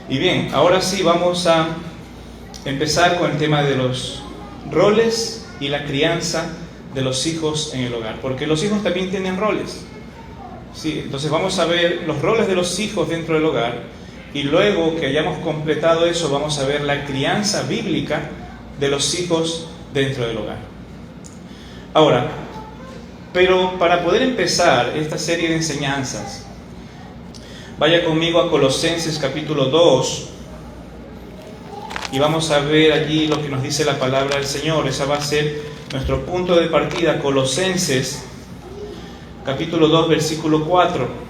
Y bien, ahora sí vamos a empezar con el tema de los roles y la crianza de los hijos en el hogar, porque los hijos también tienen roles. Sí, entonces vamos a ver los roles de los hijos dentro del hogar, y luego que hayamos completado eso vamos a ver la crianza bíblica de los hijos dentro del hogar. Ahora, pero para poder empezar esta serie de enseñanzas, vaya conmigo a Colosenses capítulo 2 y vamos a ver allí lo que nos dice la palabra del Señor. Esa va a ser nuestro punto de partida, Colosenses capítulo 2 versículo 4.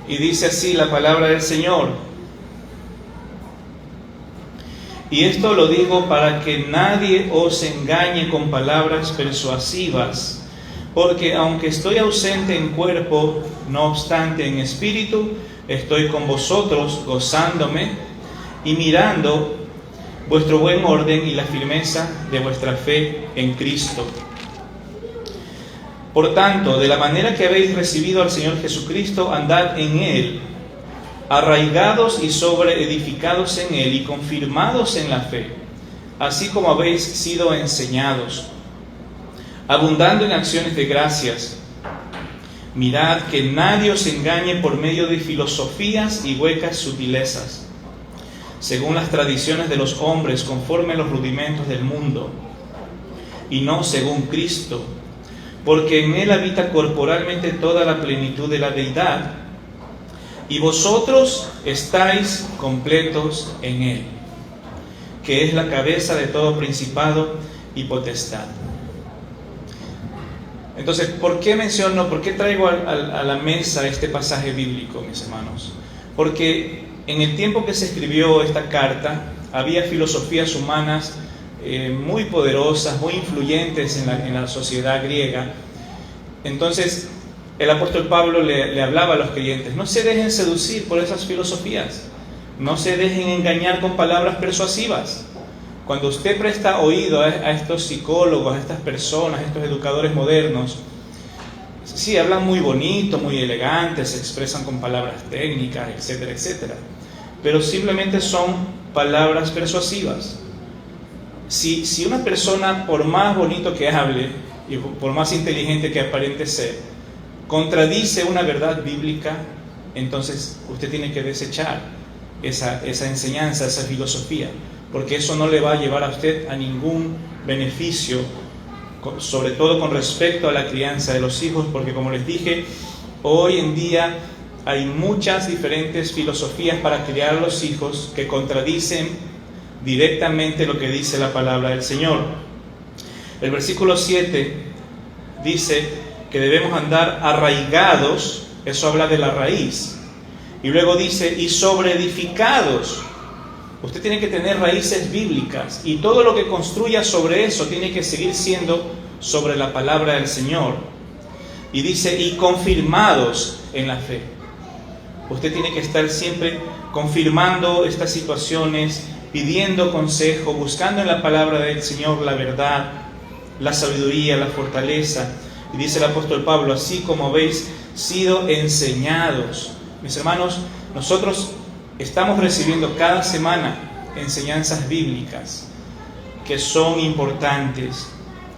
Y dice así la palabra del Señor: y esto lo digo para que nadie os engañe con palabras persuasivas, porque aunque estoy ausente en cuerpo, no obstante en espíritu estoy con vosotros, gozándome y mirando vuestro buen orden y la firmeza de vuestra fe en Cristo. Por tanto, de la manera que habéis recibido al Señor Jesucristo, andad en Él, arraigados y sobreedificados en Él y confirmados en la fe, así como habéis sido enseñados, abundando en acciones de gracias. Mirad que nadie os engañe por medio de filosofías y huecas sutilezas, según las tradiciones de los hombres, conforme a los rudimentos del mundo, y no según Cristo, porque en Él habita corporalmente toda la plenitud de la deidad, y vosotros estáis completos en Él, que es la cabeza de todo principado y potestad. Entonces, ¿por qué traigo a la mesa este pasaje bíblico, mis hermanos? Porque en el tiempo que se escribió esta carta, había filosofías humanas muy poderosas, muy influyentes en la sociedad griega. Entonces, el apóstol Pablo le hablaba a los creyentes: no se dejen seducir por esas filosofías, no se dejen engañar con palabras persuasivas. Cuando usted presta oído a estos psicólogos, a estas personas, a estos educadores modernos, sí, hablan muy bonito, muy elegante, se expresan con palabras técnicas, etcétera, etcétera, pero simplemente son palabras persuasivas. Si una persona, por más bonito que hable y por más inteligente que aparente ser, contradice una verdad bíblica, entonces usted tiene que desechar esa enseñanza, esa filosofía, porque eso no le va a llevar a usted a ningún beneficio, sobre todo con respecto a la crianza de los hijos, porque como les dije, hoy en día hay muchas diferentes filosofías para criar a los hijos que contradicen directamente lo que dice la palabra del Señor. El versículo 7 dice que debemos andar arraigados, eso habla de la raíz, y luego dice, y sobreedificados. Usted tiene que tener raíces bíblicas, y todo lo que construya sobre eso tiene que seguir siendo sobre la palabra del Señor. Y dice, y confirmados en la fe. Usted tiene que estar siempre confirmando estas situaciones, pidiendo consejo, buscando en la palabra del Señor la verdad, la sabiduría, la fortaleza. Y dice el apóstol Pablo, así como habéis sido enseñados. Mis hermanos, nosotros estamos recibiendo cada semana enseñanzas bíblicas que son importantes.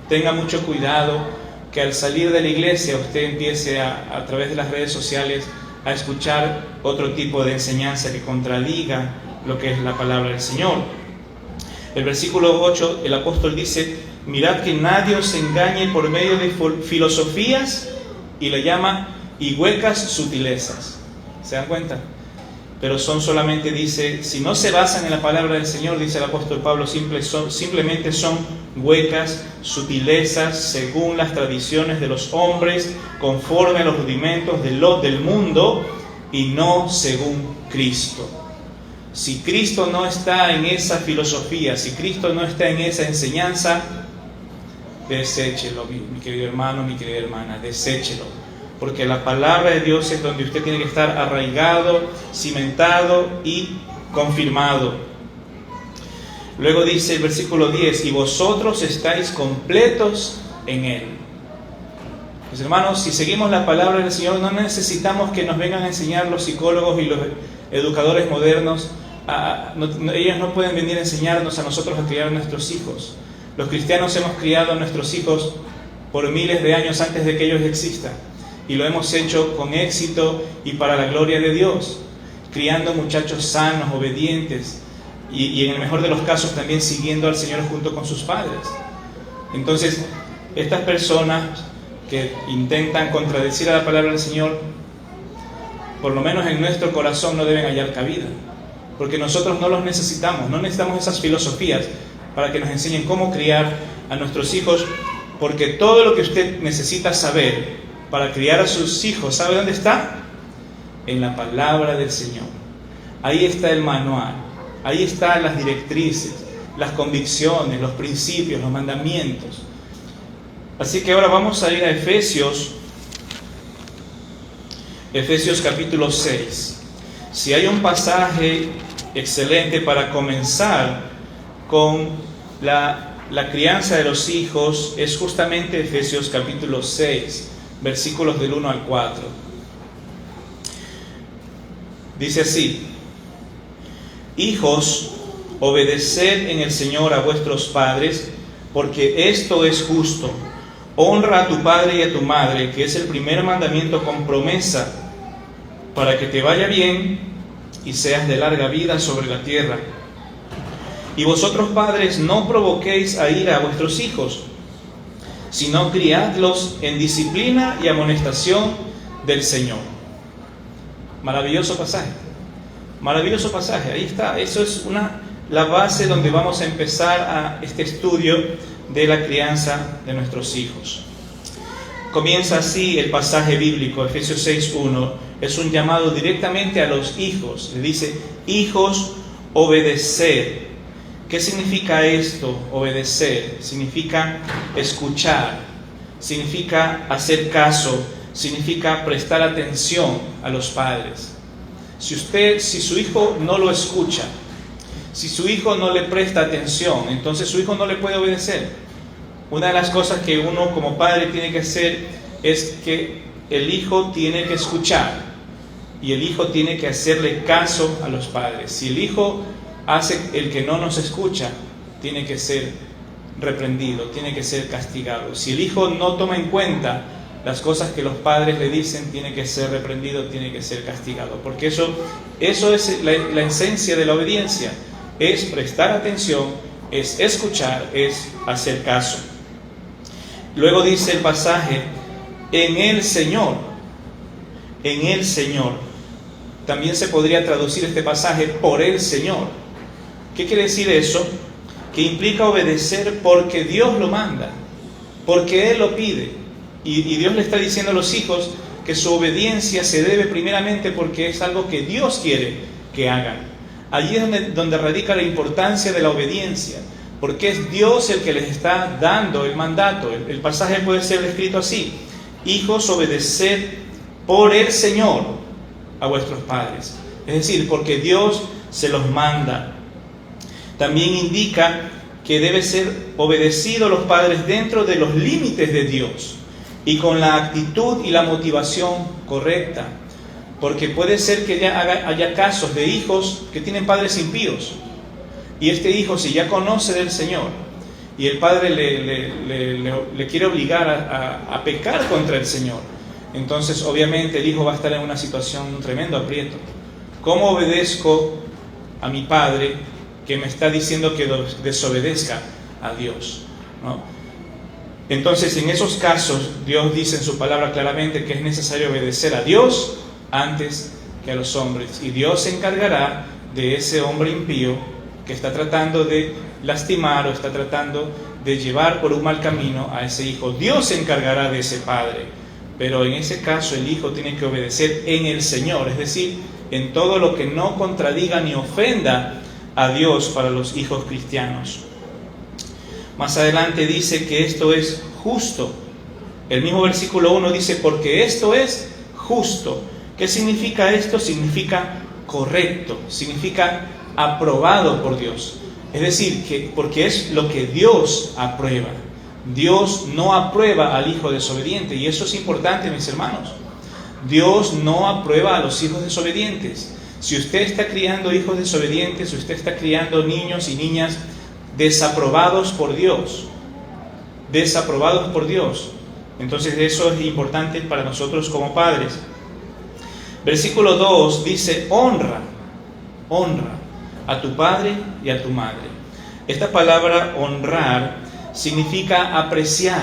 Tenga mucho cuidado que al salir de la iglesia usted empiece a través de las redes sociales a escuchar otro tipo de enseñanza que contradiga lo que es la palabra del Señor. El versículo 8, el apóstol dice, mirad que nadie os engañe por medio de filosofías, y le llama, y huecas sutilezas. ¿Se dan cuenta? Pero son solamente, dice, si no se basan en la palabra del Señor, dice el apóstol Pablo, simplemente son huecas sutilezas según las tradiciones de los hombres, conforme a los rudimentos del mundo, y no según Cristo. Si Cristo no está en esa filosofía, si Cristo no está en esa enseñanza, deséchelo, mi querido hermano, mi querida hermana, deséchelo. Porque la palabra de Dios es donde usted tiene que estar arraigado, cimentado y confirmado. Luego dice el versículo 10, y vosotros estáis completos en Él. Mis hermanos, si seguimos la palabra del Señor, no necesitamos que nos vengan a enseñar los psicólogos y los educadores modernos. Ellos no pueden venir a enseñarnos a nosotros a criar a nuestros hijos. Los cristianos hemos criado a nuestros hijos por miles de años antes de que ellos existan. Y lo hemos hecho con éxito y para la gloria de Dios, criando muchachos sanos, obedientes y en el mejor de los casos también siguiendo al Señor junto con sus padres. Entonces, estas personas que intentan contradecir a la palabra del Señor, por lo menos en nuestro corazón no deben hallar cabida, porque nosotros no los necesitamos, no necesitamos esas filosofías para que nos enseñen cómo criar a nuestros hijos, porque todo lo que usted necesita saber para criar a sus hijos, ¿sabe dónde está? En la palabra del Señor. Ahí está el manual, ahí están las directrices, las convicciones, los principios, los mandamientos. Así que ahora vamos a ir a Efesios capítulo 6. Si hay un pasaje excelente para comenzar con la crianza de los hijos, es justamente Efesios capítulo 6, versículos del 1 al 4. Dice así: Hijos, obedeced en el Señor a vuestros padres, porque esto es justo. Honra a tu padre y a tu madre, que es el primer mandamiento con promesa, para que te vaya bien y seas de larga vida sobre la tierra. Y vosotros, padres, no provoquéis a ira a vuestros hijos, sino criadlos en disciplina y amonestación del Señor. Maravilloso pasaje. Maravilloso pasaje. Ahí está. Eso es la base donde vamos a empezar a este estudio de la crianza de nuestros hijos. Comienza así el pasaje bíblico, Efesios 6:1. Es un llamado directamente a los hijos. Le dice: hijos, obedeced. ¿Qué significa esto? Obedecer. Significa escuchar, significa hacer caso, significa prestar atención a los padres. Si su hijo no lo escucha, si su hijo no le presta atención, entonces su hijo no le puede obedecer. Una de las cosas que uno como padre tiene que hacer es que el hijo tiene que escuchar y el hijo tiene que hacerle caso a los padres. Si el hijo hace el que no nos escucha, tiene que ser reprendido, tiene que ser castigado. Si el hijo no toma en cuenta las cosas que los padres le dicen, tiene que ser reprendido, tiene que ser castigado. Porque eso es la esencia de la obediencia. Es prestar atención, es escuchar, es hacer caso. Luego dice el pasaje: en el Señor. En el Señor. También se podría traducir este pasaje por el Señor. ¿Qué quiere decir eso? Que implica obedecer porque Dios lo manda, porque Él lo pide. Y Dios le está diciendo a los hijos que su obediencia se debe primeramente porque es algo que Dios quiere que hagan. Allí es donde radica la importancia de la obediencia, porque es Dios el que les está dando el mandato. El pasaje puede ser escrito así: hijos, obedeced por el Señor a vuestros padres. Es decir, porque Dios se los manda. También indica que debe ser obedecido a los padres dentro de los límites de Dios y con la actitud y la motivación correcta. Porque puede ser que haya casos de hijos que tienen padres impíos. Y este hijo, si ya conoce del Señor y el padre le quiere obligar a pecar contra el Señor, entonces obviamente el hijo va a estar en una situación, un tremendo aprieto. ¿Cómo obedezco a mi padre que me está diciendo que desobedezca a Dios? ¿No? Entonces, en esos casos, Dios dice en su palabra claramente que es necesario obedecer a Dios antes que a los hombres. Y Dios se encargará de ese hombre impío que está tratando de lastimar o está tratando de llevar por un mal camino a ese hijo. Dios se encargará de ese padre, pero en ese caso el hijo tiene que obedecer en el Señor, es decir, en todo lo que no contradiga ni ofenda a Dios para los hijos cristianos. Más adelante dice que esto es justo. El mismo versículo 1 dice: porque esto es justo. ¿Qué significa esto? Significa correcto, significa aprobado por Dios. Es decir, que porque es lo que Dios aprueba. Dios no aprueba al hijo desobediente, y eso es importante, mis hermanos. Dios no aprueba a los hijos desobedientes. Si usted está criando hijos desobedientes, si usted está criando niños y niñas desaprobados por Dios, entonces eso es importante para nosotros como padres. Versículo 2 dice: honra a tu padre y a tu madre. Esta palabra honrar significa apreciar,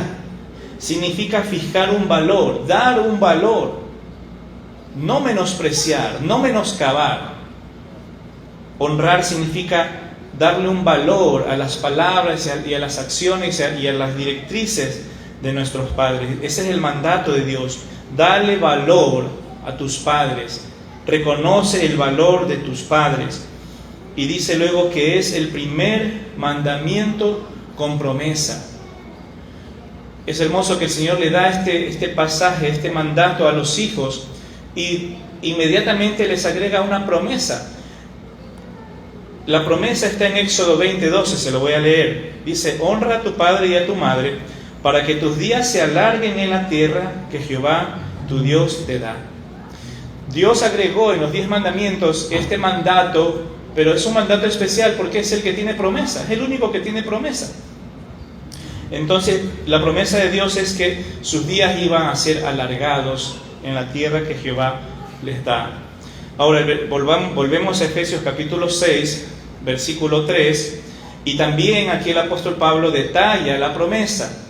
significa fijar un valor, dar un valor, no menospreciar, no menoscabar. Honrar significa darle un valor a las palabras y a las acciones y a las directrices de nuestros padres. Ese es el mandato de Dios: dale valor a tus padres, reconoce el valor de tus padres. Y dice luego que es el primer mandamiento con promesa. Es hermoso que el Señor le da este pasaje, este mandato a los hijos, y inmediatamente les agrega una promesa. La promesa está en Éxodo 20:12, se lo voy a leer. Dice: honra a tu padre y a tu madre, para que tus días se alarguen en la tierra que Jehová tu Dios te da. Dios agregó en los 10 mandamientos este mandato, pero es un mandato especial porque es el que tiene promesa, es el único que tiene promesa. Entonces, la promesa de Dios es que sus días iban a ser alargados en la tierra que Jehová les da. Ahora, volvemos a Efesios capítulo 6, versículo 3, y también aquí el apóstol Pablo detalla la promesa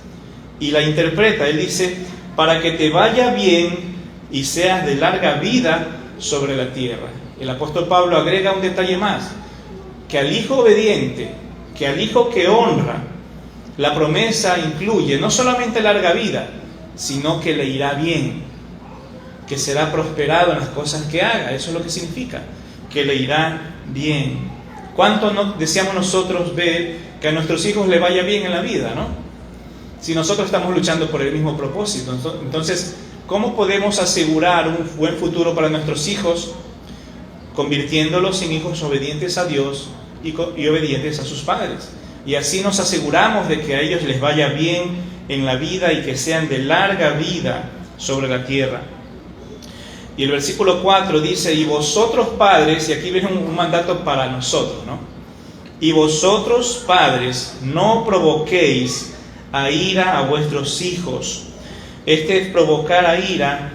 y la interpreta. Él dice: para que te vaya bien y seas de larga vida sobre la tierra. El apóstol Pablo agrega un detalle más: que al hijo obediente, que al hijo que honra, la promesa incluye no solamente larga vida, sino que le irá bien, que será prosperado en las cosas que haga. Eso es lo que significa, que le irá bien. ¿Cuánto no deseamos nosotros ver que a nuestros hijos le vaya bien en la vida, no? Si nosotros estamos luchando por el mismo propósito. Entonces, ¿cómo podemos asegurar un buen futuro para nuestros hijos? Convirtiéndolos en hijos obedientes a Dios y obedientes a sus padres. Y así nos aseguramos de que a ellos les vaya bien en la vida y que sean de larga vida sobre la tierra. Y el versículo 4 dice: y vosotros padres, y aquí viene un mandato para nosotros, ¿no? Y vosotros padres, no provoquéis a ira a vuestros hijos. Provocar a ira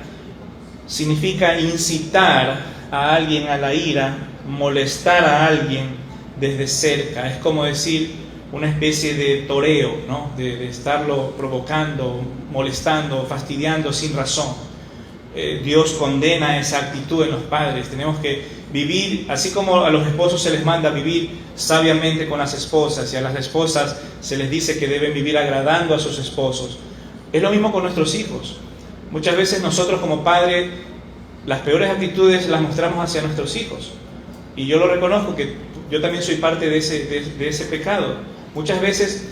significa incitar a alguien a la ira, molestar a alguien desde cerca. Es como decir una especie de toreo, ¿no? De estarlo provocando, molestando, fastidiando sin razón. Dios condena esa actitud en los padres. Tenemos que vivir, así como a los esposos se les manda vivir sabiamente con las esposas, y a las esposas se les dice que deben vivir agradando a sus esposos. Es lo mismo con nuestros hijos. Muchas veces nosotros como padres las peores actitudes las mostramos hacia nuestros hijos. Y yo lo reconozco, que yo también soy parte de ese pecado. Muchas veces,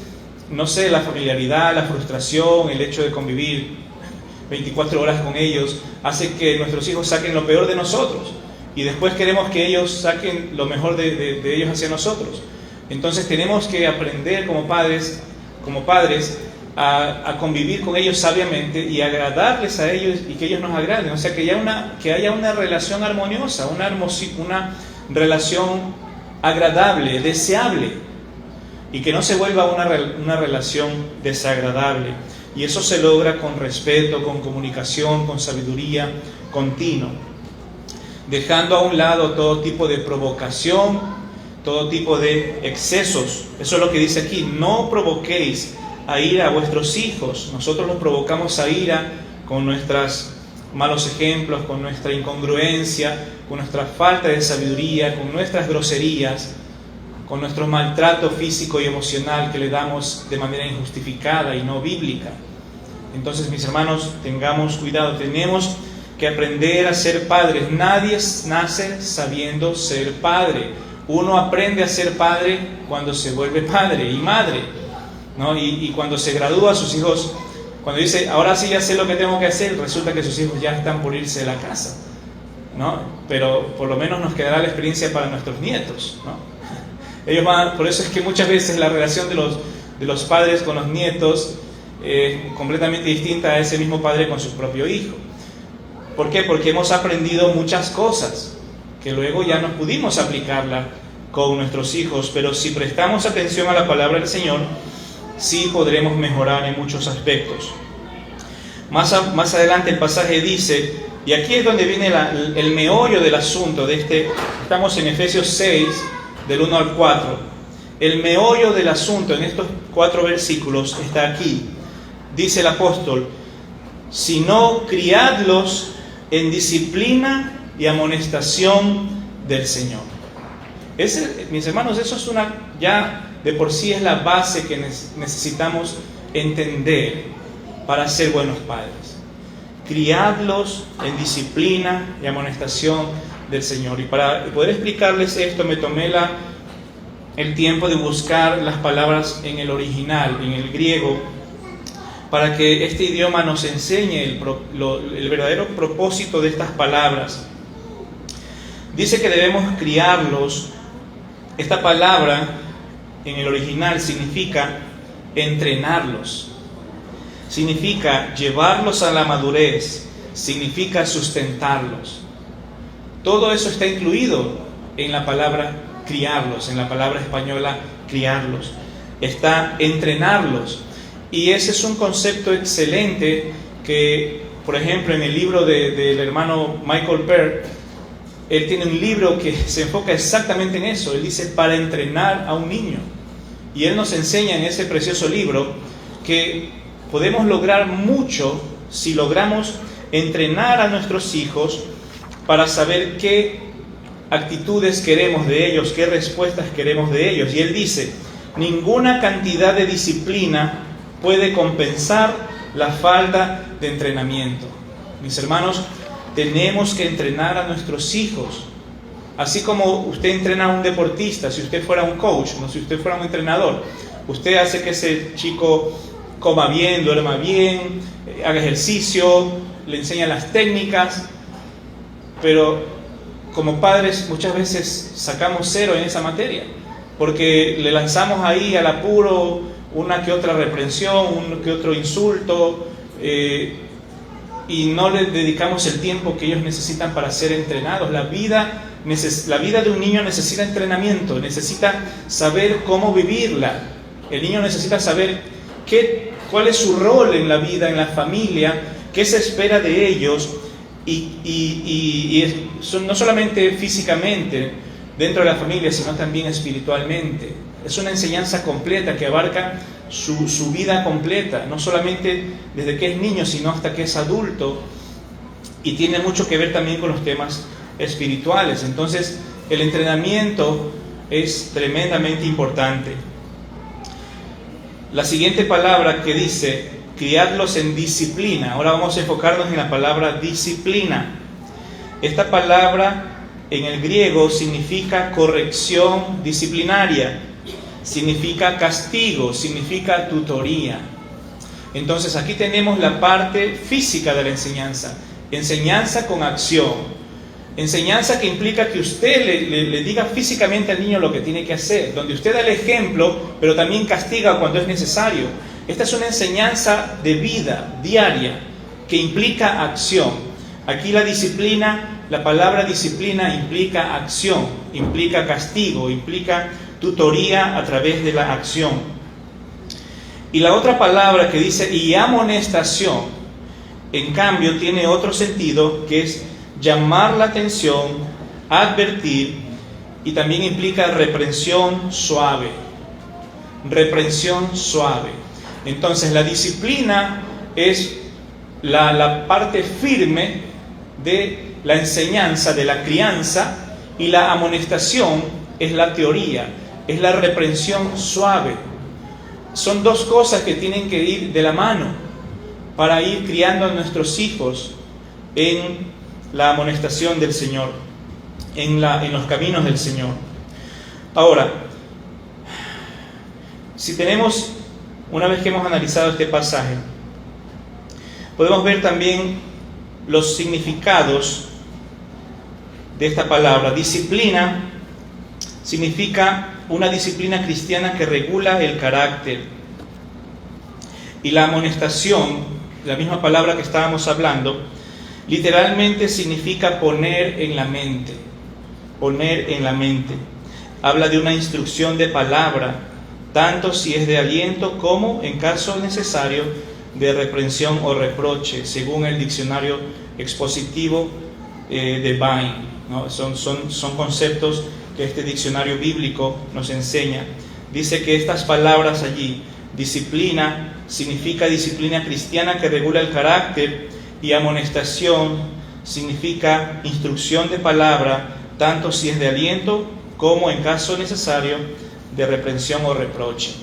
no sé, la familiaridad, la frustración, el hecho de convivir 24 horas con ellos, hace que nuestros hijos saquen lo peor de nosotros. Y después queremos que ellos saquen lo mejor de ellos hacia nosotros. Entonces tenemos que aprender como padres a convivir con ellos sabiamente y agradarles a ellos y que ellos nos agraden. O sea, que haya una relación armoniosa, una relación agradable, deseable, y que no se vuelva una relación desagradable. Y eso se logra con respeto, con comunicación, con sabiduría continua, dejando a un lado todo tipo de provocación, todo tipo de excesos. Eso es lo que dice aquí: no provoquéis a ira a vuestros hijos. Nosotros los provocamos a ira con nuestros malos ejemplos, con nuestra incongruencia, con nuestra falta de sabiduría, con nuestras groserías, con nuestro maltrato físico y emocional que le damos de manera injustificada y no bíblica. Entonces, mis hermanos, tengamos cuidado. Tenemos que aprender a ser padres. Nadie nace sabiendo ser padre. Uno aprende a ser padre cuando se vuelve padre y madre, ¿no? Y cuando se gradúa, sus hijos, cuando dice, ahora sí ya sé lo que tengo que hacer, resulta que sus hijos ya están por irse de la casa, ¿no? Pero por lo menos nos quedará la experiencia para nuestros nietos, ¿no? Por eso es que muchas veces la relación de los padres con los nietos completamente distinta a ese mismo padre con su propio hijo. ¿Por qué? Porque hemos aprendido muchas cosas que luego ya no pudimos aplicarla con nuestros hijos, pero si prestamos atención a la palabra del Señor, sí podremos mejorar en muchos aspectos. Más adelante el pasaje dice, y aquí es donde viene el meollo del asunto de estamos en Efesios 6, del 1 al 4. El meollo del asunto en estos 4 versículos está aquí. Dice el apóstol, sino criadlos en disciplina y amonestación del Señor. Mis hermanos, eso es ya de por sí es la base que necesitamos entender para ser buenos padres. Criadlos en disciplina y amonestación del Señor. Y para poder explicarles esto, me tomé el tiempo de buscar las palabras en el original, en el griego, para que este idioma nos enseñe el verdadero propósito de estas palabras. Dice que debemos criarlos. Esta palabra en el original significa entrenarlos, significa llevarlos a la madurez, significa sustentarlos. Todo eso está incluido en la palabra criarlos, en la palabra española criarlos. Está entrenarlos. Y ese es un concepto excelente que, por ejemplo, en el libro del hermano Michael Bird, él tiene un libro que se enfoca exactamente en eso. Él dice, para entrenar a un niño. Y él nos enseña en ese precioso libro que podemos lograr mucho si logramos entrenar a nuestros hijos para saber qué actitudes queremos de ellos, qué respuestas queremos de ellos. Y él dice, ninguna cantidad de disciplina puede compensar la falta de entrenamiento. Mis hermanos, tenemos que entrenar a nuestros hijos. Así como usted entrena a un deportista, si usted fuera un coach, no si usted fuera un entrenador, usted hace que ese chico coma bien, duerma bien, haga ejercicio, le enseña las técnicas, pero como padres muchas veces sacamos 0 en esa materia, porque le lanzamos ahí al apuro una que otra reprensión, un que otro insulto, y no les dedicamos el tiempo que ellos necesitan para ser entrenados. La vida de un niño necesita entrenamiento, necesita saber cómo vivirla. El niño necesita saber cuál es su rol en la vida, en la familia, qué se espera de ellos, y no solamente físicamente dentro de la familia, sino también espiritualmente. Es una enseñanza completa que abarca su vida completa, no solamente desde que es niño, sino hasta que es adulto, y tiene mucho que ver también con los temas espirituales. Entonces, el entrenamiento es tremendamente importante. La siguiente palabra que dice, criadlos en disciplina. Ahora vamos a enfocarnos en la palabra disciplina. Esta palabra en el griego significa corrección disciplinaria, significa castigo, significa tutoría. Entonces aquí tenemos la parte física de la enseñanza, enseñanza con acción, enseñanza que implica que usted le diga físicamente al niño lo que tiene que hacer, donde usted da el ejemplo, pero también castiga cuando es necesario. Esta es una enseñanza de vida diaria que implica acción. Aquí la palabra disciplina implica acción, implica castigo, implica tutoría a través de la acción. Y la otra palabra que dice y amonestación, en cambio tiene otro sentido, que es llamar la atención, advertir, y también implica reprensión suave. Reprensión suave. Entonces la disciplina es la parte firme de la enseñanza, de la crianza, y la amonestación es la teoría, es la reprensión suave. Son dos cosas que tienen que ir de la mano para ir criando a nuestros hijos en la amonestación del Señor, en los caminos del Señor. Ahora, si tenemos, una vez que hemos analizado este pasaje, podemos ver también los significados de esta palabra. Disciplina significa una disciplina cristiana que regula el carácter. Y la amonestación, la misma palabra que estábamos hablando, literalmente significa poner en la mente. Poner en la mente. Habla de una instrucción de palabra, tanto si es de aliento como, en caso necesario, de reprensión o reproche, según el diccionario expositivo de Vine, ¿no? Son conceptos que este diccionario bíblico nos enseña. Dice que estas palabras allí, disciplina, significa disciplina cristiana que regula el carácter, y amonestación significa instrucción de palabra, tanto si es de aliento como, en caso necesario, de reprensión o reproche.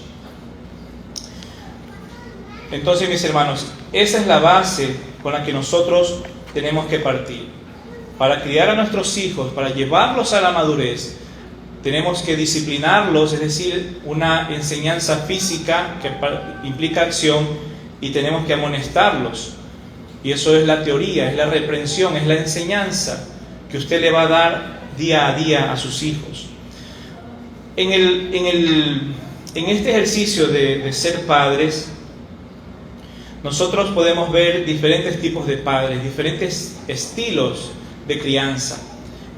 Entonces, mis hermanos, esa es la base con la que nosotros tenemos que partir. Para criar a nuestros hijos, para llevarlos a la madurez, tenemos que disciplinarlos, es decir, una enseñanza física que implica acción, y tenemos que amonestarlos. Y eso es la teoría, es la reprensión, es la enseñanza que usted le va a dar día a día a sus hijos. En este ejercicio de ser padres, nosotros podemos ver diferentes tipos de padres, diferentes estilos de crianza.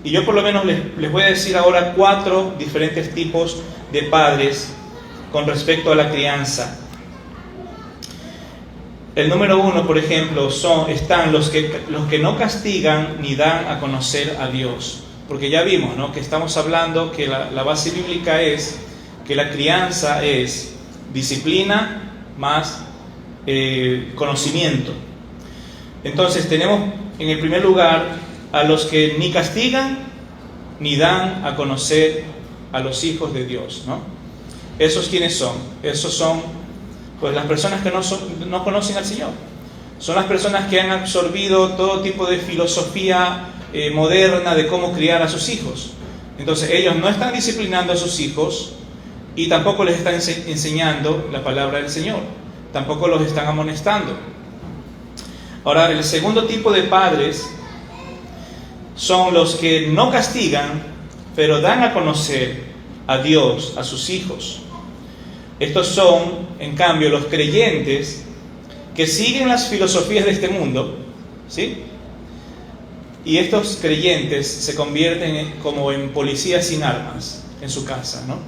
Y yo por lo menos les voy a decir ahora 4 diferentes tipos de padres con respecto a la crianza. El número 1, por ejemplo, están los que no castigan ni dan a conocer a Dios. Porque ya vimos, ¿no?, que estamos hablando que la base bíblica es que la crianza es disciplina más conocimiento. Entonces tenemos en el primer lugar a los que ni castigan ni dan a conocer a los hijos de Dios, ¿no? ¿Esos quiénes son? Esos son pues las personas que no conocen al Señor. Son las personas que han absorbido todo tipo de filosofía moderna de cómo criar a sus hijos. Entonces ellos no están disciplinando a sus hijos y tampoco les están enseñando la palabra del Señor. Tampoco los están amonestando. Ahora, el segundo tipo de padres son los que no castigan, pero dan a conocer a Dios a sus hijos. Estos son, en cambio, los creyentes que siguen las filosofías de este mundo, ¿sí? Y estos creyentes se convierten como en policías sin armas en su casa, ¿no?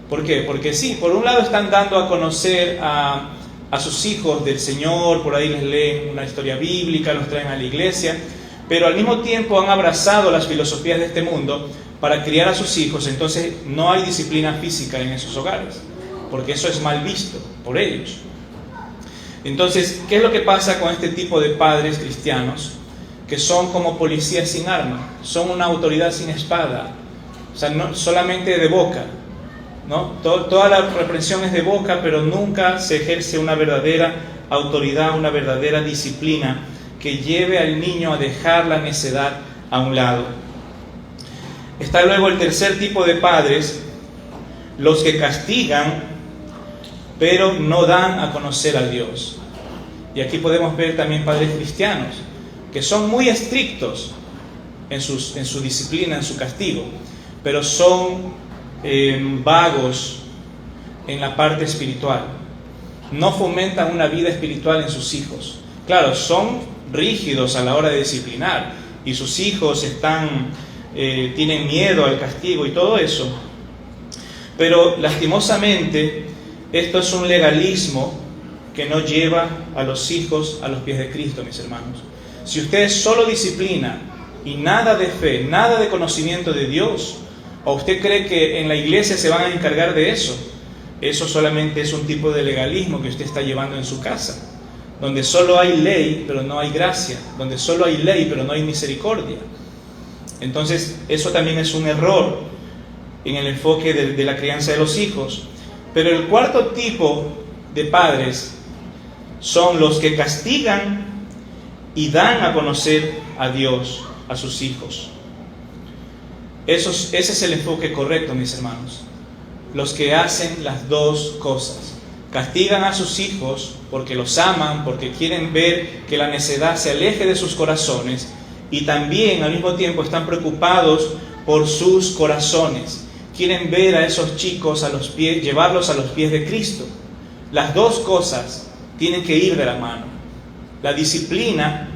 ¿Por qué? Porque sí, por un lado están dando a conocer a sus hijos del Señor, por ahí les leen una historia bíblica, los traen a la iglesia, pero al mismo tiempo han abrazado las filosofías de este mundo para criar a sus hijos. Entonces no hay disciplina física en esos hogares, porque eso es mal visto por ellos. Entonces, ¿qué es lo que pasa con este tipo de padres cristianos? Que son como policías sin arma, son una autoridad sin espada, o sea, no solamente de boca, ¿no? Toda la reprensión es de boca, pero nunca se ejerce una verdadera autoridad, una verdadera disciplina que lleve al niño a dejar la necedad a un lado. Está luego el tercer tipo de padres, los que castigan, pero no dan a conocer a Dios. Y aquí podemos ver también padres cristianos que son muy estrictos en su disciplina, en su castigo, pero son vagos en la parte espiritual. No fomentan una vida espiritual en sus hijos. Claro, son rígidos a la hora de disciplinar y sus hijos tienen miedo al castigo y todo eso, pero lastimosamente esto es un legalismo que no lleva a los hijos a los pies de Cristo, mis hermanos. Si usted solo disciplina y nada de fe, nada de conocimiento de Dios, o usted cree que en la iglesia se van a encargar de eso, eso solamente es un tipo de legalismo que usted está llevando en su casa, donde solo hay ley pero no hay gracia, donde solo hay ley pero no hay misericordia. Entonces eso también es un error en el enfoque de la crianza de los hijos. Pero el cuarto tipo de padres son los que castigan y dan a conocer a Dios a sus hijos. Ese es el enfoque correcto, mis hermanos. Los que hacen las dos cosas. Castigan a sus hijos porque los aman, porque quieren ver que la necedad se aleje de sus corazones, y también al mismo tiempo están preocupados por sus corazones. Quieren ver a esos chicos llevarlos a los pies de Cristo. Las dos cosas tienen que ir de la mano. La disciplina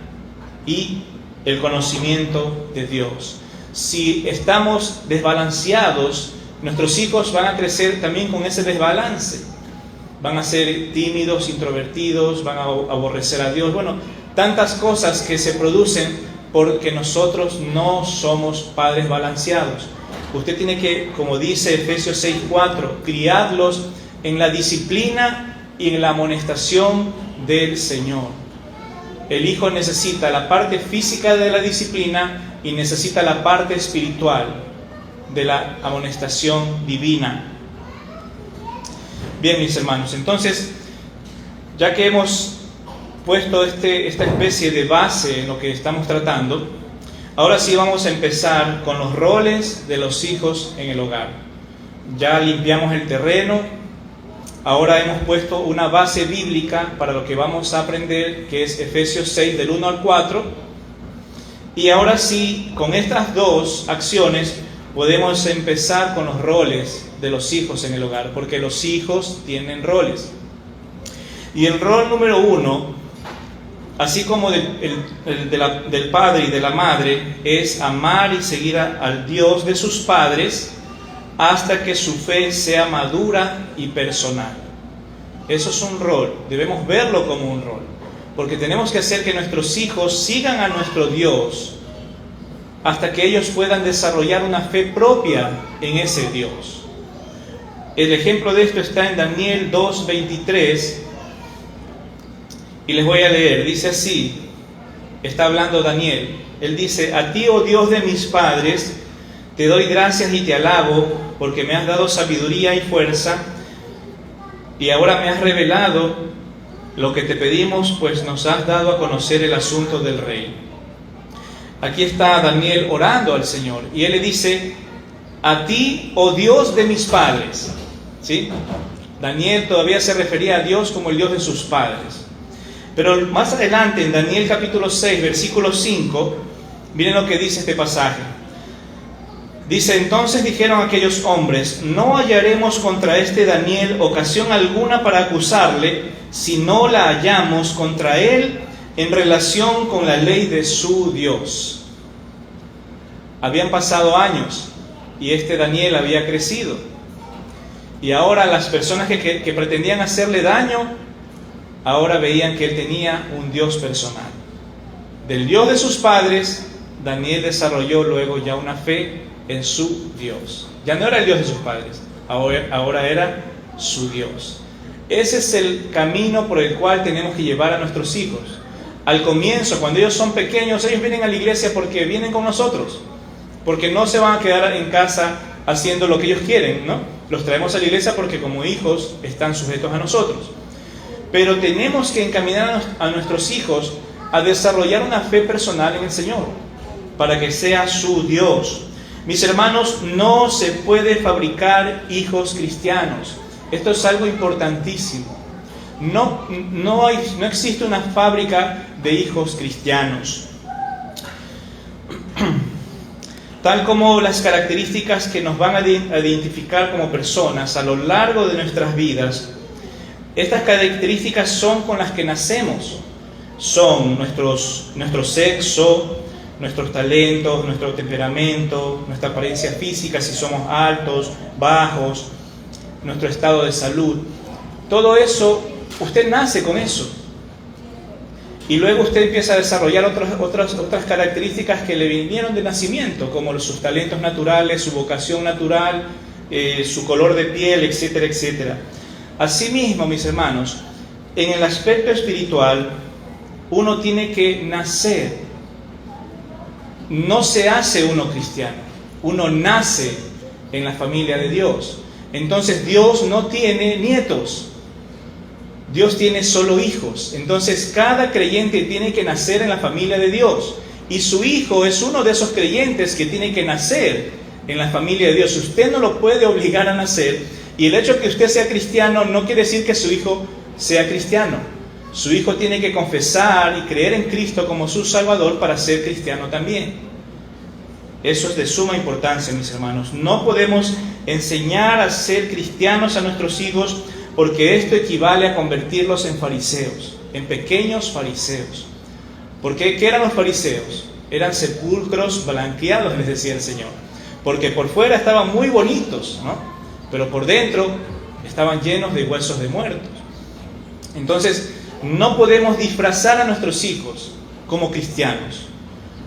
y el conocimiento de Dios. Si estamos desbalanceados, nuestros hijos van a crecer también con ese desbalance. Van a ser tímidos, introvertidos, van a aborrecer a Dios. Bueno, tantas cosas que se producen porque nosotros no somos padres balanceados. Usted tiene que, como dice Efesios 6:4, criarlos en la disciplina y en la amonestación del Señor. El hijo necesita la parte física de la disciplina y necesita la parte espiritual de la amonestación divina. Bien, mis hermanos, entonces, ya que hemos puesto esta especie de base en lo que estamos tratando, ahora sí vamos a empezar con los roles de los hijos en el hogar. Ya limpiamos el terreno, ahora hemos puesto una base bíblica para lo que vamos a aprender, que es Efesios 6 del 1 al 4. Y ahora sí, con estas dos acciones, podemos empezar con los roles de los hijos en el hogar, porque los hijos tienen roles. Y el rol número 1, así como del padre y de la madre, es amar y seguir al Dios de sus padres hasta que su fe sea madura y personal. Eso es un rol, debemos verlo como un rol, porque tenemos que hacer que nuestros hijos sigan a nuestro Dios hasta que ellos puedan desarrollar una fe propia en ese Dios. El ejemplo de esto está en Daniel 2:23, y les voy a leer. Dice así, está hablando Daniel, él dice: a ti, oh Dios de mis padres, te doy gracias y te alabo, porque me has dado sabiduría y fuerza, y ahora me has revelado lo que te pedimos, pues nos has dado a conocer el asunto del rey. Aquí está Daniel orando al Señor, y él le dice: a ti, oh Dios de mis padres. ¿Sí? Daniel todavía se refería a Dios como el Dios de sus padres. Pero más adelante, en Daniel capítulo 6, versículo 5, miren lo que dice este pasaje. Dice: entonces dijeron aquellos hombres: no hallaremos contra este Daniel ocasión alguna para acusarle, si no la hallamos contra él en relación con la ley de su Dios. Habían pasado años y este Daniel había crecido. Y ahora las personas que pretendían hacerle daño, ahora veían que él tenía un Dios personal. Del Dios de sus padres, Daniel desarrolló luego ya una fe en su Dios. Ya no era el Dios de sus padres, ahora era su Dios. Ese es el camino por el cual tenemos que llevar a nuestros hijos. Al comienzo, cuando ellos son pequeños, ellos vienen a la iglesia porque vienen con nosotros, porque no se van a quedar en casa haciendo lo que ellos quieren, ¿no? Los traemos a la iglesia porque como hijos están sujetos a nosotros. Pero tenemos que encaminar a nuestros hijos a desarrollar una fe personal en el Señor, para que sea su Dios. Mis hermanos, no se puede fabricar hijos cristianos. Esto es algo importantísimo. No existe una fábrica de hijos cristianos. Tal como las características que nos van a identificar como personas a lo largo de nuestras vidas, estas características son con las que nacemos. Son nuestro sexo, nuestros talentos, nuestro temperamento, nuestra apariencia física, si somos altos, bajos, nuestro estado de salud. Todo eso, usted nace con eso. Y luego usted empieza a desarrollar otras características que le vinieron de nacimiento, como sus talentos naturales, su vocación natural, su color de piel, etcétera, etcétera. Asimismo, mis hermanos, en el aspecto espiritual, uno tiene que nacer. No se hace uno cristiano, uno nace en la familia de Dios. Entonces Dios no tiene nietos, Dios tiene solo hijos. Entonces cada creyente tiene que nacer en la familia de Dios, y su hijo es uno de esos creyentes que tiene que nacer en la familia de Dios. Usted no lo puede obligar a nacer, y el hecho de que usted sea cristiano no quiere decir que su hijo sea cristiano. Su hijo tiene que confesar y creer en Cristo como su Salvador para ser cristiano también. Eso es de suma importancia, mis hermanos. No podemos enseñar a ser cristianos a nuestros hijos porque esto equivale a convertirlos en fariseos, en pequeños fariseos. ¿Por qué eran los fariseos? Eran sepulcros blanqueados, les decía el Señor, porque por fuera estaban muy bonitos, ¿no? Pero por dentro estaban llenos de huesos de muertos. Entonces, no podemos disfrazar a nuestros hijos como cristianos.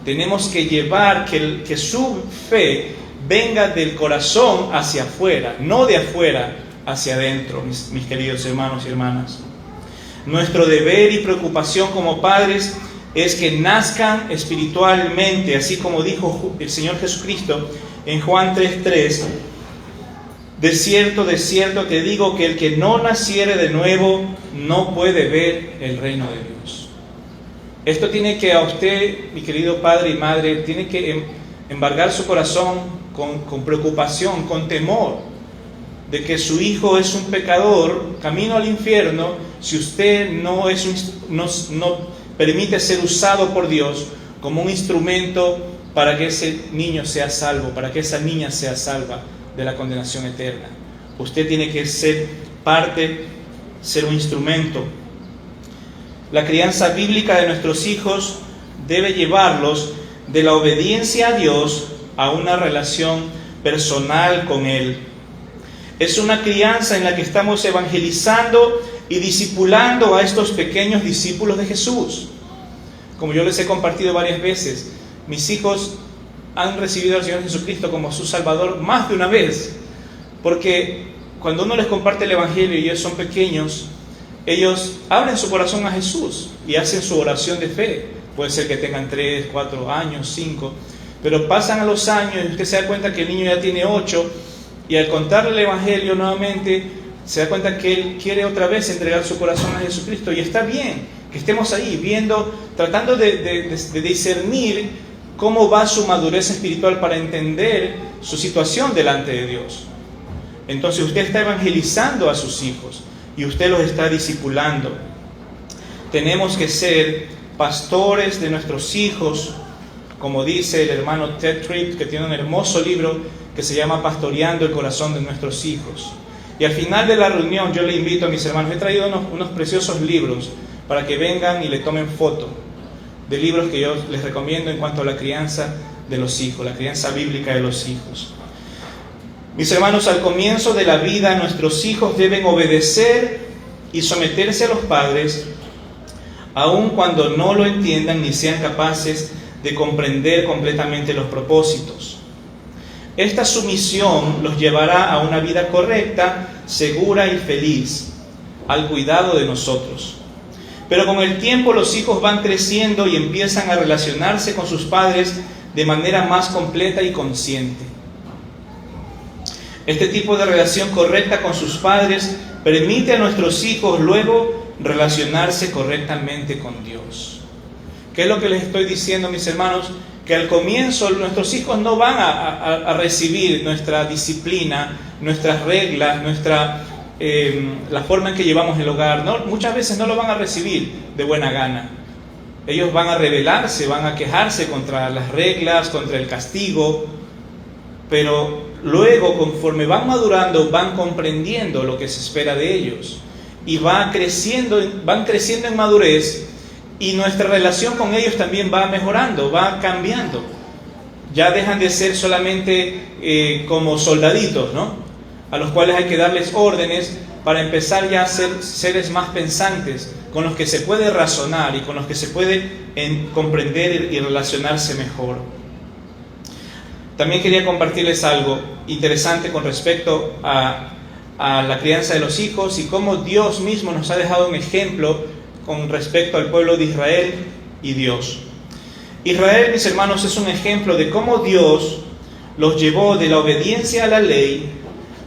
Tenemos que llevar que su fe venga del corazón hacia afuera, no de afuera hacia adentro, mis queridos hermanos y hermanas. Nuestro deber y preocupación como padres es que nazcan espiritualmente, así como dijo el Señor Jesucristo en Juan 3:3. De cierto te digo que el que no naciere de nuevo no puede ver el reino de Dios. Esto tiene que a usted, mi querido padre y madre, tiene que embargar su corazón con preocupación, con temor, de que su hijo es un pecador, camino al infierno, si usted no permite ser usado por Dios como un instrumento para que ese niño sea salvo, para que esa niña sea salva de la condenación eterna. Usted tiene que ser parte, ser un instrumento. La crianza bíblica de nuestros hijos debe llevarlos de la obediencia a Dios a una relación personal con Él. Es una crianza en la que estamos evangelizando y discipulando a estos pequeños discípulos de Jesús. Como yo les he compartido varias veces, mis hijos han recibido al Señor Jesucristo como su Salvador más de una vez, porque cuando uno les comparte el Evangelio y ellos son pequeños, ellos abren su corazón a Jesús y hacen su oración de fe. Puede ser que tengan 3, 4 años, 5, pero pasan a los años y usted se da cuenta que el niño ya tiene 8, y al contarle el Evangelio nuevamente se da cuenta que él quiere otra vez entregar su corazón a Jesucristo. Y está bien que estemos ahí viendo, tratando de discernir cómo va su madurez espiritual para entender su situación delante de Dios. Entonces usted está evangelizando a sus hijos y usted los está discipulando. Tenemos que ser pastores de nuestros hijos, como dice el hermano Ted Tripp, que tiene un hermoso libro que se llama Pastoreando el corazón de nuestros hijos. Y al final de la reunión yo le invito a mis hermanos, he traído unos preciosos libros para que vengan y le tomen foto de libros que yo les recomiendo en cuanto a la crianza de los hijos, la crianza bíblica de los hijos. Mis hermanos, al comienzo de la vida nuestros hijos deben obedecer y someterse a los padres, aun cuando no lo entiendan ni sean capaces de comprender completamente los propósitos. Esta sumisión los llevará a una vida correcta, segura y feliz, al cuidado de nosotros. Pero con el tiempo los hijos van creciendo y empiezan a relacionarse con sus padres de manera más completa y consciente. Este tipo de relación correcta con sus padres permite a nuestros hijos luego relacionarse correctamente con Dios. ¿Qué es lo que les estoy diciendo, mis hermanos? Que al comienzo nuestros hijos no van a recibir nuestra disciplina, nuestras reglas, la forma en que llevamos el hogar. No, muchas veces no lo van a recibir de buena gana. Ellos van a rebelarse, van a quejarse contra las reglas, contra el castigo, pero luego, conforme van madurando, van comprendiendo lo que se espera de ellos y van creciendo en madurez, y nuestra relación con ellos también va mejorando, va cambiando. Ya dejan de ser solamente como soldaditos, ¿no?, a los cuales hay que darles órdenes, para empezar ya a ser seres más pensantes, con los que se puede razonar y con los que se puede comprender y relacionarse mejor. También quería compartirles algo interesante con respecto a la crianza de los hijos y cómo Dios mismo nos ha dejado un ejemplo con respecto al pueblo de Israel y Dios. Israel, mis hermanos, es un ejemplo de cómo Dios los llevó de la obediencia a la ley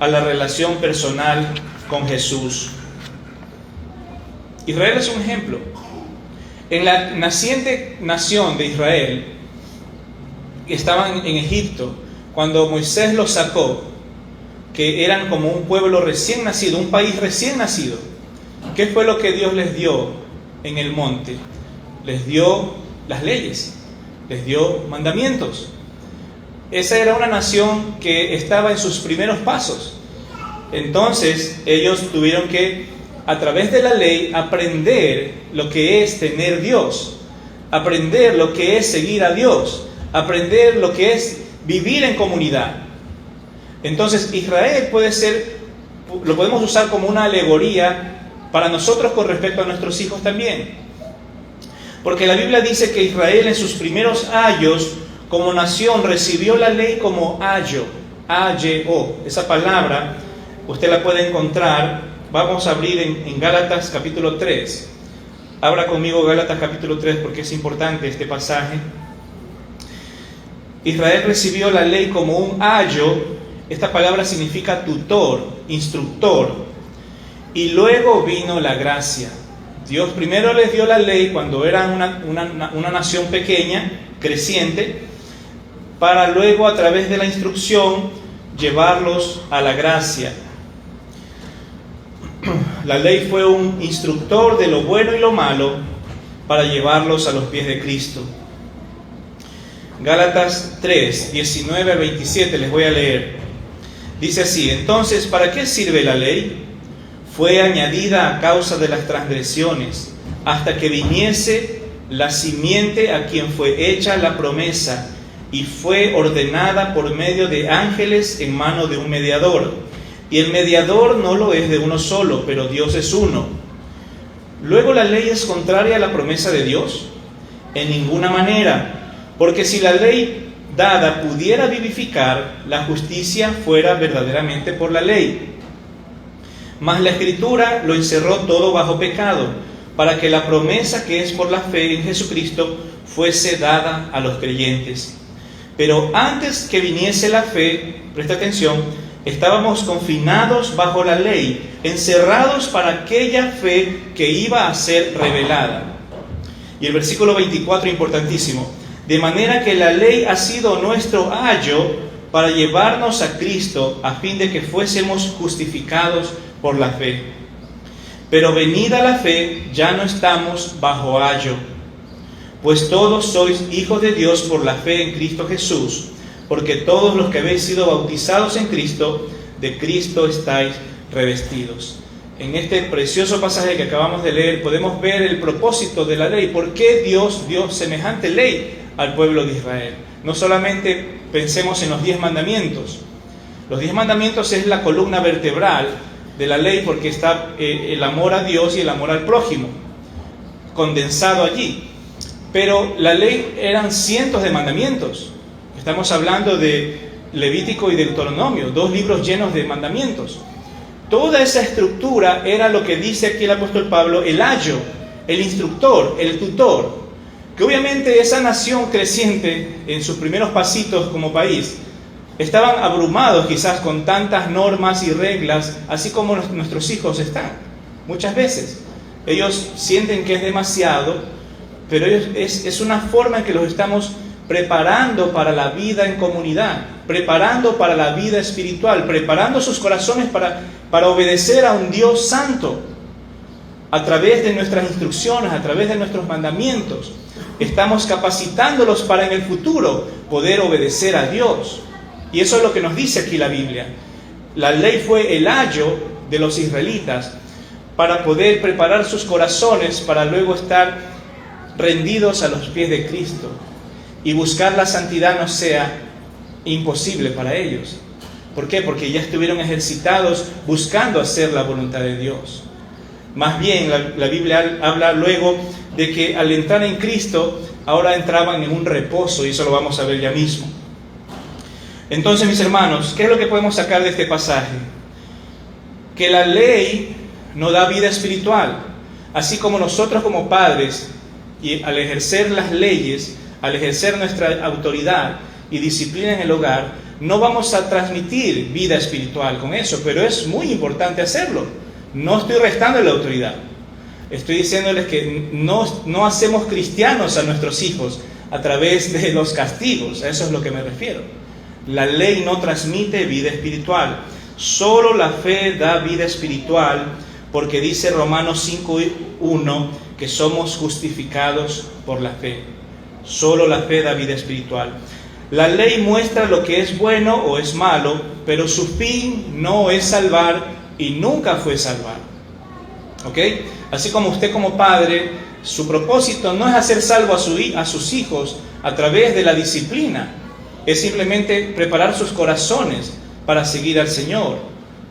a la relación personal con Jesús. Israel es un ejemplo. En la naciente nación de Israel, que estaban en Egipto, cuando Moisés los sacó, que eran como un pueblo recién nacido, un país recién nacido, ¿qué fue lo que Dios les dio en el monte? Les dio las leyes, les dio mandamientos. Esa era una nación que estaba en sus primeros pasos. Entonces ellos tuvieron que, a través de la ley, aprender lo que es tener Dios, aprender lo que es seguir a Dios, aprender lo que es vivir en comunidad. Entonces Israel lo podemos usar como una alegoría para nosotros con respecto a nuestros hijos también. Porque la Biblia dice que Israel en sus primeros años como nación recibió la ley como ayo, A-Y-O. Esa palabra usted la puede encontrar, vamos a abrir en Gálatas capítulo 3. Abra conmigo Gálatas capítulo 3 porque es importante este pasaje. Israel recibió la ley como un ayo. Esta palabra significa tutor, instructor. Y luego vino la gracia. Dios primero les dio la ley cuando eran una nación pequeña, creciente, para luego a través de la instrucción llevarlos a la gracia. La ley fue un instructor de lo bueno y lo malo para llevarlos a los pies de Cristo. Gálatas 3, 19 al 27, les voy a leer. Dice así: entonces, ¿para qué sirve la ley? Fue añadida a causa de las transgresiones, hasta que viniese la simiente a quien fue hecha la promesa, y fue ordenada por medio de ángeles en mano de un mediador. Y el mediador no lo es de uno solo, pero Dios es uno. ¿Luego la ley es contraria a la promesa de Dios? En ninguna manera, porque si la ley dada pudiera vivificar, la justicia fuera verdaderamente por la ley. Mas la Escritura lo encerró todo bajo pecado, para que la promesa que es por la fe en Jesucristo fuese dada a los creyentes. Pero antes que viniese la fe, presta atención, estábamos confinados bajo la ley, encerrados para aquella fe que iba a ser revelada. Y el versículo 24, importantísimo. De manera que la ley ha sido nuestro ayo para llevarnos a Cristo, a fin de que fuésemos justificados por la fe. Pero venida la fe, ya no estamos bajo ayo, pues todos sois hijos de Dios por la fe en Cristo Jesús, porque todos los que habéis sido bautizados en Cristo, de Cristo estáis revestidos. En este precioso pasaje que acabamos de leer podemos ver el propósito de la ley. ¿Por qué Dios dio semejante ley al pueblo de Israel? No solamente pensemos en los 10 mandamientos. Los 10 mandamientos es la columna vertebral de la ley, porque está el amor a Dios y el amor al prójimo condensado allí. Pero la ley eran cientos de mandamientos. Estamos hablando de Levítico y Deuteronomio, 2 libros llenos de mandamientos. Toda esa estructura era lo que dice aquí el apóstol Pablo, el ayo, el instructor, el tutor. Que obviamente esa nación creciente en sus primeros pasitos como país, estaban abrumados quizás con tantas normas y reglas, así como nuestros hijos están. Muchas veces ellos sienten que es demasiado, pero es una forma en que los estamos preparando para la vida en comunidad, preparando para la vida espiritual, preparando sus corazones para obedecer a un Dios santo. A través de nuestras instrucciones, a través de nuestros mandamientos, estamos capacitándolos para en el futuro poder obedecer a Dios. Y eso es lo que nos dice aquí la Biblia. La ley fue el ayo de los israelitas para poder preparar sus corazones para luego estar rendidos a los pies de Cristo. Y buscar la santidad no sea imposible para ellos. ¿Por qué? Porque ya estuvieron ejercitados buscando hacer la voluntad de Dios. Más bien, la Biblia habla luego de que al entrar en Cristo, ahora entraban en un reposo, y eso lo vamos a ver ya mismo. Entonces, mis hermanos, ¿qué es lo que podemos sacar de este pasaje? Que la ley no da vida espiritual. Así como nosotros como padres, y al ejercer las leyes, al ejercer nuestra autoridad y disciplina en el hogar, no vamos a transmitir vida espiritual con eso, pero es muy importante hacerlo. No estoy restando la autoridad. Estoy diciéndoles que no hacemos cristianos a nuestros hijos a través de los castigos. A eso es lo que me refiero. La ley no transmite vida espiritual. Solo la fe da vida espiritual, porque dice Romanos 5:1 que somos justificados por la fe. Solo la fe da vida espiritual. La ley muestra lo que es bueno o es malo, pero su fin no es salvar y nunca fue salvar. ¿Ok? Así como usted como padre, su propósito no es hacer salvo a sus hijos a través de la disciplina. Es simplemente preparar sus corazones para seguir al Señor,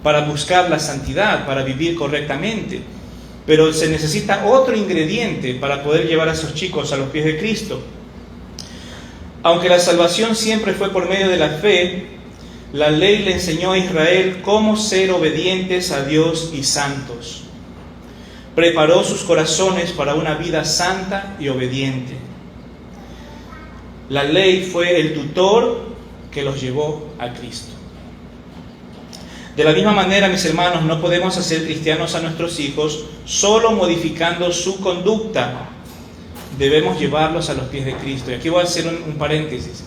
para buscar la santidad, para vivir correctamente. Pero se necesita otro ingrediente para poder llevar a sus chicos a los pies de Cristo. Aunque la salvación siempre fue por medio de la fe, la ley le enseñó a Israel cómo ser obedientes a Dios y santos. Preparó sus corazones para una vida santa y obediente. La ley fue el tutor que los llevó a Cristo. De la misma manera, mis hermanos, no podemos hacer cristianos a nuestros hijos solo modificando su conducta. Debemos llevarlos a los pies de Cristo. Y aquí voy a hacer un paréntesis.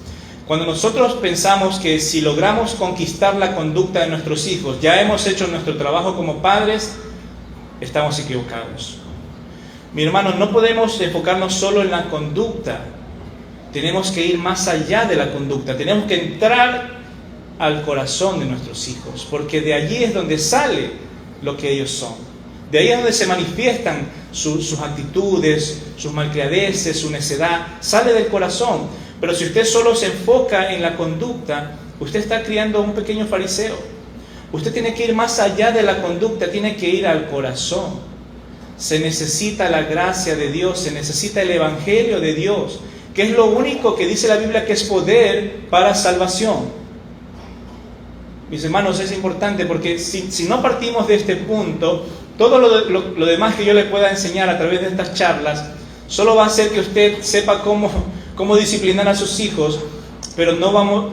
Cuando nosotros pensamos que si logramos conquistar la conducta de nuestros hijos, ya hemos hecho nuestro trabajo como padres, estamos equivocados. Mi hermano, no podemos enfocarnos solo en la conducta. Tenemos que ir más allá de la conducta. Tenemos que entrar al corazón de nuestros hijos, porque de allí es donde sale lo que ellos son. De ahí es donde se manifiestan sus actitudes, sus malcriadeces, su necedad. Sale del corazón. Pero si usted solo se enfoca en la conducta, usted está criando un pequeño fariseo. Usted tiene que ir más allá de la conducta, tiene que ir al corazón. Se necesita la gracia de Dios, se necesita el Evangelio de Dios, que es lo único que dice la Biblia que es poder para salvación. Mis hermanos, es importante porque si no partimos de este punto, todo lo demás que yo le pueda enseñar a través de estas charlas, solo va a hacer que usted sepa cómo disciplinar a sus hijos, pero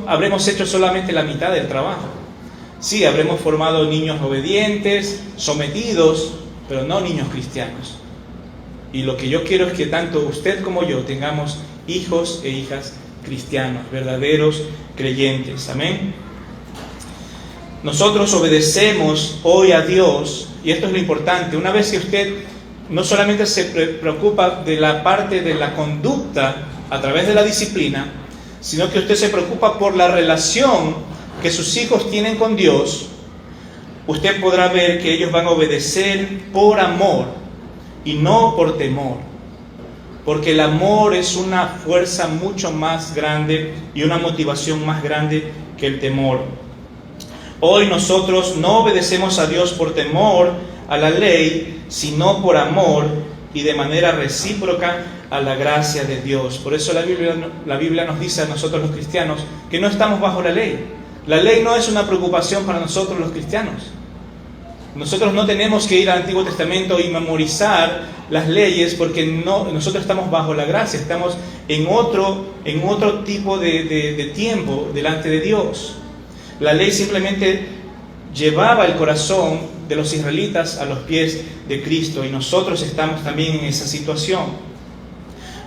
habremos hecho solamente la mitad del trabajo. Sí, habremos formado niños obedientes, sometidos, pero no niños cristianos. Y lo que yo quiero es que tanto usted como yo tengamos hijos e hijas cristianos, verdaderos creyentes. Amén. Nosotros obedecemos hoy a Dios, y esto es lo importante. Una vez que usted no solamente se preocupa de la parte de la conducta a través de la disciplina, sino que usted se preocupa por la relación que sus hijos tienen con Dios, usted podrá ver que ellos van a obedecer por amor y no por temor. Porque el amor es una fuerza mucho más grande y una motivación más grande que el temor. Hoy nosotros no obedecemos a Dios por temor a la ley, sino por amor y de manera recíproca a la gracia de Dios. Por eso la Biblia nos dice a nosotros los cristianos que no estamos bajo la ley. La ley no es una preocupación para nosotros los cristianos. Nosotros no tenemos que ir al Antiguo Testamento y memorizar las leyes porque nosotros estamos bajo la gracia, estamos en otro tipo de tiempo delante de Dios. La ley simplemente llevaba el corazón de los israelitas a los pies de Cristo y nosotros estamos también en esa situación.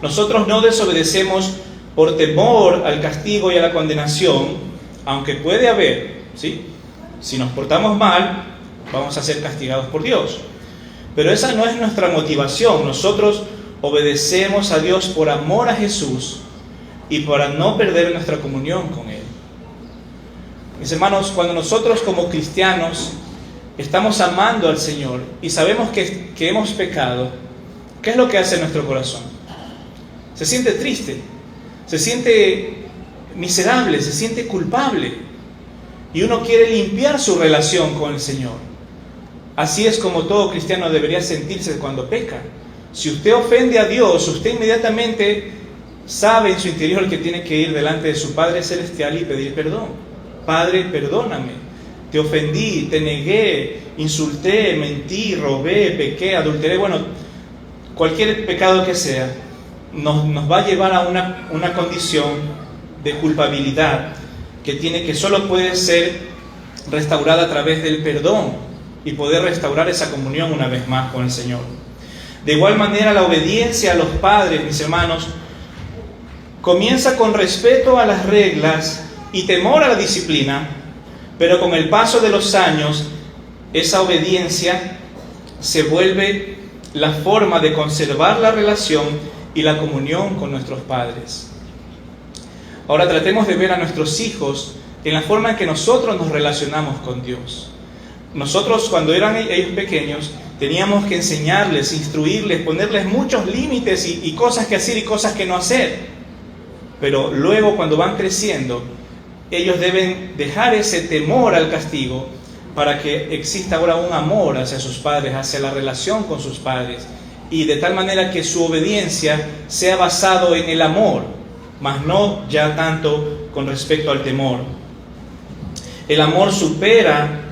Nosotros no desobedecemos por temor al castigo y a la condenación, aunque puede haber, ¿sí? Si nos portamos mal, vamos a ser castigados por Dios. Pero esa no es nuestra motivación. Nosotros obedecemos a Dios por amor a Jesús y para no perder nuestra comunión con Él. Mis hermanos, cuando nosotros como cristianos estamos amando al Señor y sabemos que hemos pecado, ¿qué es lo que hace nuestro corazón? Se siente triste, se siente miserable, se siente culpable y uno quiere limpiar su relación con el Señor. Así es como todo cristiano debería sentirse cuando peca. Si usted ofende a Dios, usted inmediatamente sabe en su interior que tiene que ir delante de su Padre Celestial y pedir perdón. Padre, perdóname, te ofendí, te negué, insulté, mentí, robé, pequé, adulteré. Bueno, cualquier pecado que sea, nos va a llevar a una condición de culpabilidad que solo puede ser restaurada a través del perdón y poder restaurar esa comunión una vez más con el Señor. De igual manera, la obediencia a los padres, mis hermanos, comienza con respeto a las reglas y temor a la disciplina, pero con el paso de los años, esa obediencia se vuelve la forma de conservar la relación y la comunión con nuestros padres. Ahora tratemos de ver a nuestros hijos en la forma en que nosotros nos relacionamos con Dios. Nosotros, cuando eran ellos pequeños, teníamos que enseñarles, instruirles, ponerles muchos límites y cosas que hacer y cosas que no hacer. Pero luego, cuando van creciendo, ellos deben dejar ese temor al castigo para que exista ahora un amor hacia sus padres, hacia la relación con sus padres, y de tal manera que su obediencia sea basado en el amor, mas no ya tanto con respecto al temor. El amor supera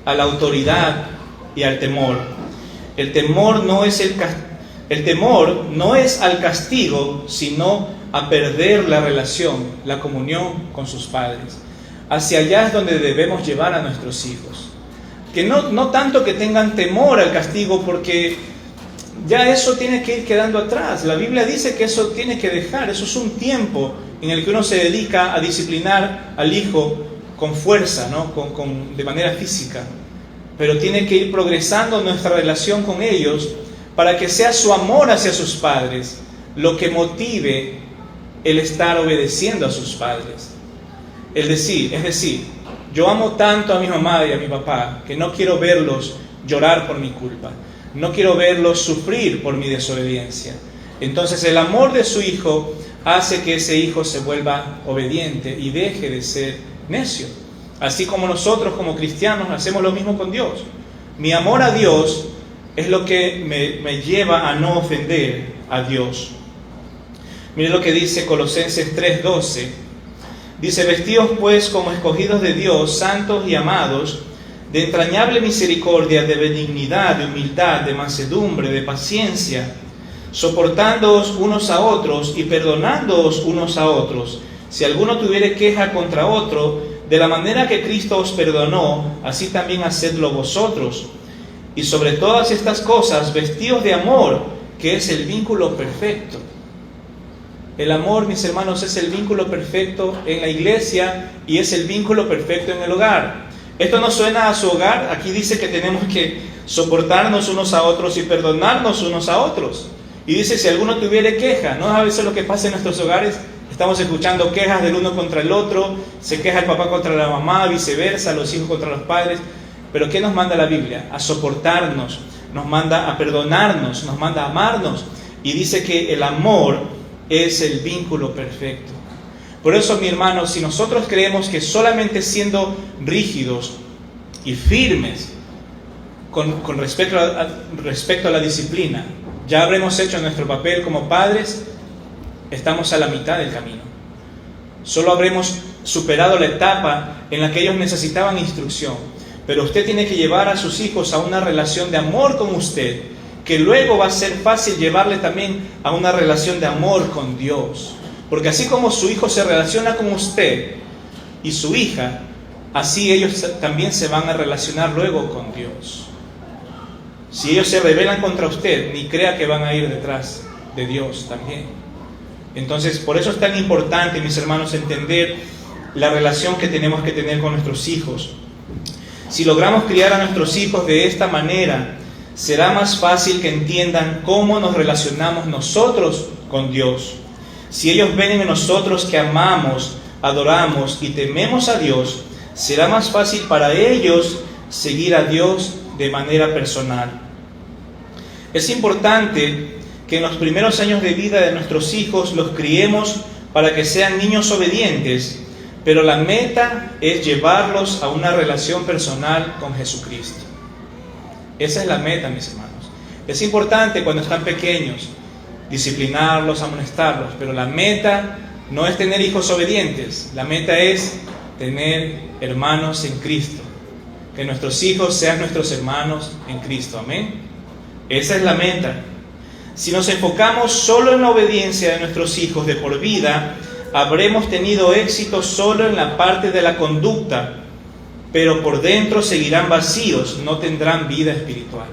a la autoridad y al temor. El temor no es al castigo, sino a perder la relación, la comunión con sus padres. Hacia allá es donde debemos llevar a nuestros hijos. Que no tanto que tengan temor al castigo, porque ya eso tiene que ir quedando atrás. La Biblia dice que eso tiene que dejar. Eso es un tiempo en el que uno se dedica a disciplinar al hijo con fuerza, ¿no? de manera física. Pero tiene que ir progresando nuestra relación con ellos para que sea su amor hacia sus padres lo que motive el estar obedeciendo a sus padres. Es decir, yo amo tanto a mi mamá y a mi papá que no quiero verlos llorar por mi culpa. No quiero verlos sufrir por mi desobediencia. Entonces el amor de su hijo hace que ese hijo se vuelva obediente y deje de ser necio. Así como nosotros como cristianos hacemos lo mismo con Dios. Mi amor a Dios es lo que me lleva a no ofender a Dios. Mire lo que dice Colosenses 3:12. Dice: vestidos pues como escogidos de Dios, santos y amados, de entrañable misericordia, de benignidad, de humildad, de mansedumbre, de paciencia, soportándoos unos a otros y perdonándoos unos a otros, si alguno tuviere queja contra otro, de la manera que Cristo os perdonó, así también hacedlo vosotros. Y sobre todas estas cosas, vestidos de amor, que es el vínculo perfecto. El amor, mis hermanos, es el vínculo perfecto en la iglesia y es el vínculo perfecto en el hogar. Esto no suena a su hogar. Aquí dice que tenemos que soportarnos unos a otros y perdonarnos unos a otros. Y dice: si alguno tuviere queja. ¿No? A veces lo que pasa en nuestros hogares, estamos escuchando quejas del uno contra el otro, se queja el papá contra la mamá, viceversa, los hijos contra los padres. Pero ¿qué nos manda la Biblia? A soportarnos, nos manda a perdonarnos, nos manda a amarnos. Y dice que el amor es el vínculo perfecto. Por eso, mi hermano, si nosotros creemos que solamente siendo rígidos y firmes con respecto a la disciplina, ya habremos hecho nuestro papel como padres, estamos a la mitad del camino. Solo habremos superado la etapa en la que ellos necesitaban instrucción. Pero usted tiene que llevar a sus hijos a una relación de amor con usted, que luego va a ser fácil llevarle también a una relación de amor con Dios. Porque así como su hijo se relaciona con usted y su hija, así ellos también se van a relacionar luego con Dios. Si ellos se rebelan contra usted, ni crea que van a ir detrás de Dios también. Entonces, por eso es tan importante, mis hermanos, entender la relación que tenemos que tener con nuestros hijos. Si logramos criar a nuestros hijos de esta manera, será más fácil que entiendan cómo nos relacionamos nosotros con Dios. Si ellos ven en nosotros que amamos, adoramos y tememos a Dios, será más fácil para ellos seguir a Dios de manera personal. Es importante que en los primeros años de vida de nuestros hijos los criemos para que sean niños obedientes, pero la meta es llevarlos a una relación personal con Jesucristo. Esa es la meta, mis hermanos. Es importante cuando están pequeños disciplinarlos, amonestarlos, pero la meta no es tener hijos obedientes. La meta es tener hermanos en Cristo. Que nuestros hijos sean nuestros hermanos en Cristo. Amén. Esa es la meta. Si nos enfocamos solo en la obediencia de nuestros hijos de por vida, habremos tenido éxito solo en la parte de la conducta, pero por dentro seguirán vacíos, no tendrán vida espiritual.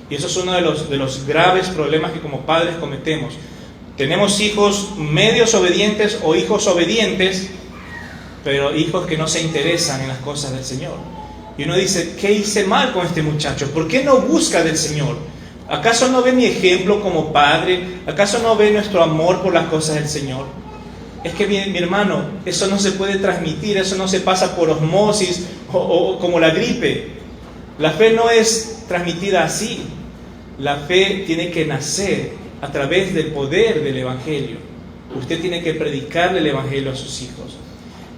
Y eso es uno de los graves problemas que como padres cometemos. Tenemos hijos medios obedientes o hijos obedientes, pero hijos que no se interesan en las cosas del Señor. Y uno dice: ¿qué hice mal con este muchacho? ¿Por qué no busca del Señor? ¿Acaso no ve mi ejemplo como padre? ¿Acaso no ve nuestro amor por las cosas del Señor? Es que mi hermano, eso no se puede transmitir, eso no se pasa por osmosis o como la gripe. La fe no es transmitida así. La fe tiene que nacer a través del poder del Evangelio. Usted tiene que predicarle el Evangelio a sus hijos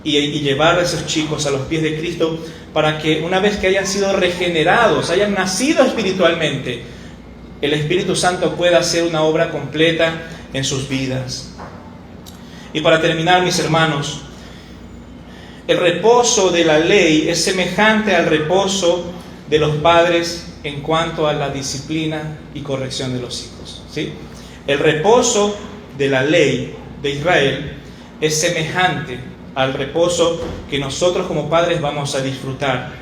y llevar a esos chicos a los pies de Cristo para que una vez que hayan sido regenerados, hayan nacido espiritualmente, el Espíritu Santo pueda hacer una obra completa en sus vidas. Y para terminar, mis hermanos, el reposo de la ley es semejante al reposo de los padres en cuanto a la disciplina y corrección de los hijos, ¿sí? El reposo de la ley de Israel es semejante al reposo que nosotros como padres vamos a disfrutar.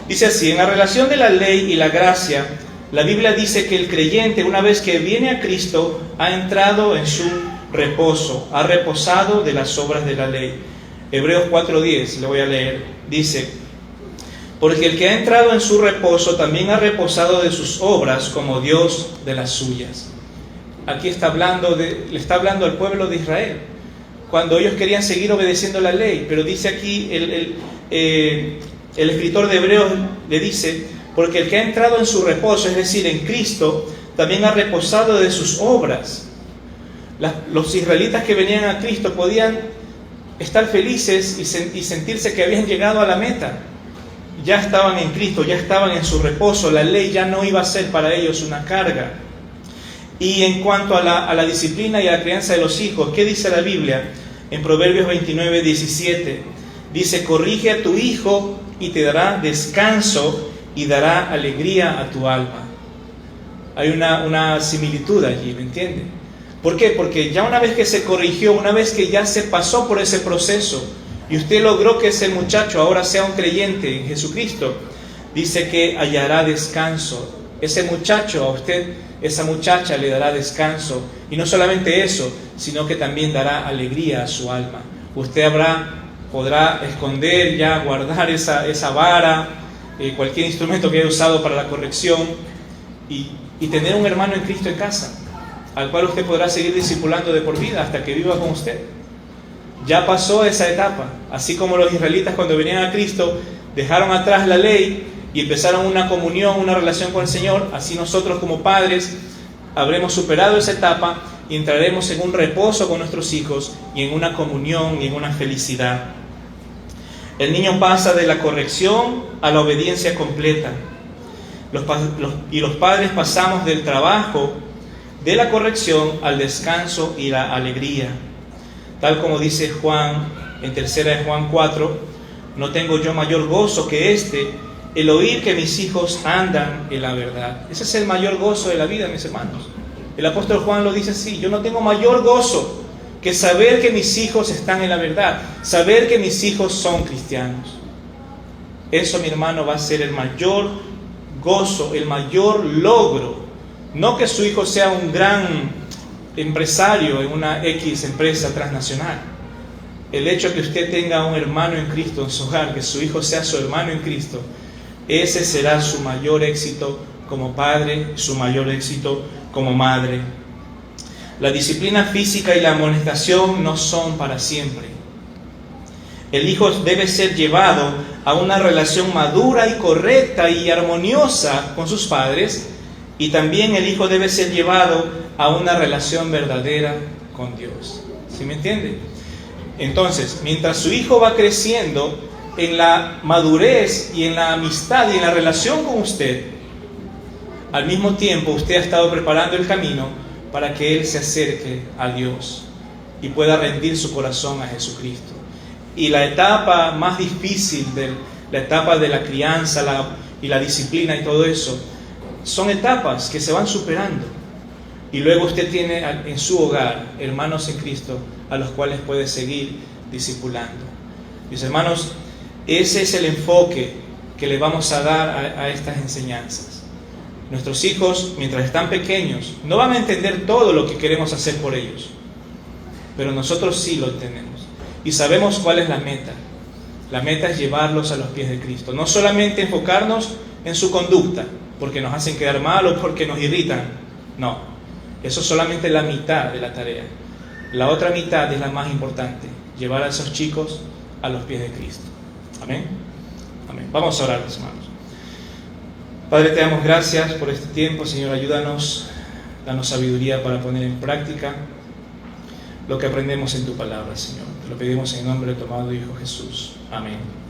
Dice así: en la relación de la ley y la gracia, la Biblia dice que el creyente, una vez que viene a Cristo, ha entrado en su reposo, ha reposado de las obras de la ley. Hebreos 4:10, le voy a leer, dice: porque el que ha entrado en su reposo también ha reposado de sus obras como Dios de las suyas. Aquí le está hablando al pueblo de Israel, cuando ellos querían seguir obedeciendo la ley, pero dice aquí el escritor de Hebreos le dice: porque el que ha entrado en su reposo, es decir, en Cristo, también ha reposado de sus obras. Los israelitas que venían a Cristo podían estar felices y sentirse que habían llegado a la meta. Ya estaban en Cristo, ya estaban en su reposo. La ley ya no iba a ser para ellos una carga. Y en cuanto a la disciplina y a la crianza de los hijos, ¿qué dice la Biblia? En Proverbios 29:17 dice: corrige a tu hijo y te dará descanso y dará alegría a tu alma. Hay una similitud allí, ¿me entiende? ¿Por qué? Porque ya una vez que se corrigió, una vez que ya se pasó por ese proceso y usted logró que ese muchacho ahora sea un creyente en Jesucristo, dice que hallará descanso. Ese muchacho a usted, esa muchacha le dará descanso. Y no solamente eso, sino que también dará alegría a su alma. Usted podrá esconder ya, guardar esa vara, cualquier instrumento que haya usado para la corrección y tener un hermano en Cristo en casa, al cual usted podrá seguir discipulando de por vida hasta que viva con usted. Ya pasó esa etapa, así como los israelitas cuando venían a Cristo dejaron atrás la ley y empezaron una comunión, una relación con el Señor, así nosotros como padres habremos superado esa etapa y entraremos en un reposo con nuestros hijos y en una comunión y en una felicidad. El niño pasa de la corrección a la obediencia completa. Los padres pasamos del trabajo de la corrección al descanso y la alegría. Tal como dice Juan en 3 de Juan 4, no tengo yo mayor gozo que el oír que mis hijos andan en la verdad. Ese es el mayor gozo de la vida, mis hermanos. El apóstol Juan lo dice así: yo no tengo mayor gozo que saber que mis hijos están en la verdad, saber que mis hijos son cristianos. Eso, mi hermano, va a ser el mayor gozo, el mayor logro. No que su hijo sea un gran empresario en una X empresa transnacional. El hecho de que usted tenga un hermano en Cristo en su hogar, que su hijo sea su hermano en Cristo, ese será su mayor éxito como padre, su mayor éxito como madre. La disciplina física y la amonestación no son para siempre. El hijo debe ser llevado a una relación madura y correcta y armoniosa con sus padres, y también el hijo debe ser llevado a una relación verdadera con Dios. ¿Sí me entiende? Entonces, mientras su hijo va creciendo en la madurez y en la amistad y en la relación con usted, al mismo tiempo usted ha estado preparando el camino para que él se acerque a Dios y pueda rendir su corazón a Jesucristo. Y la etapa más difícil, la etapa de la crianza y la disciplina y todo eso, son etapas que se van superando. Y luego usted tiene en su hogar hermanos en Cristo a los cuales puede seguir discipulando. Mis hermanos, ese es el enfoque que le vamos a dar a estas enseñanzas. Nuestros hijos, mientras están pequeños, no van a entender todo lo que queremos hacer por ellos, pero nosotros sí lo entendemos y sabemos cuál es la meta. La meta es llevarlos a los pies de Cristo. No solamente enfocarnos en su conducta, porque nos hacen quedar mal o porque nos irritan. No, eso es solamente la mitad de la tarea. La otra mitad es la más importante, llevar a esos chicos a los pies de Cristo. Amén. Amén. Vamos a orar, mis hermanos. Padre, te damos gracias por este tiempo. Señor, ayúdanos, danos sabiduría para poner en práctica lo que aprendemos en tu palabra, Señor. Te lo pedimos en el nombre de tu amado Hijo Jesús. Amén.